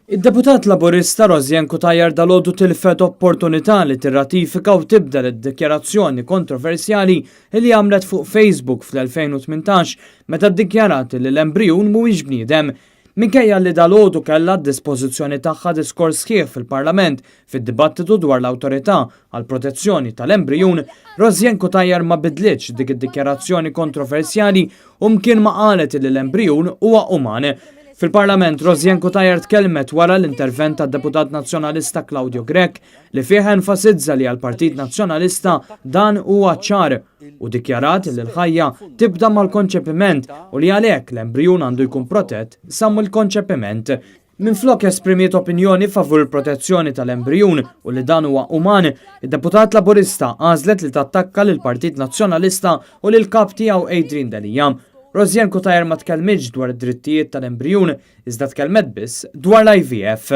Id-deputat laburista Rozjen Kutajer dalgħodu tilfet opportunità li tirratifika u tibdel id-dikjarazzjoni kontroversjali li għamlet fuq Facebook fl-2018 meta ddikjarat li l-embrijun mhuwiex bniedem. Minkejja li dalgħodu kellha d-dispożizzjoni tagħha diskors sħiħ fil-Parlament fid-dibattitu dwar l-awtorità għal protezzjoni tal-embrijun, Rozjen Kutajer ma bidlitx dik id-dikjarazzjoni kontroversjali u mkien ma qalet li l-embrijun huwa uman. Fil-Parlament, Rozjen Kutajer tkellmet wara l-intervent tad-Deputat Nazzjonalista Claudio Grech li fih enfasizza li għall-Partit Nazzjonalista dan huwa ċar u dikjarat li l-ħajja tibda mal-konċepiment u li għalhekk l-embrijun għandu jkun protett sa mill-konċepiment. Minflok esprimiet opinjoni favur il-protezzjoni tal-embrijun u li dan huwa uman, id-deputat laburista għażlet li tattakka lill-Partit Nazzjonalista u lil kap tiegħu Adrian Delija. Rozjen Kutajer ma tkellmitx dwar id-drittijiet tal-embrijun, iżda tkellmet biss dwar l-IVF.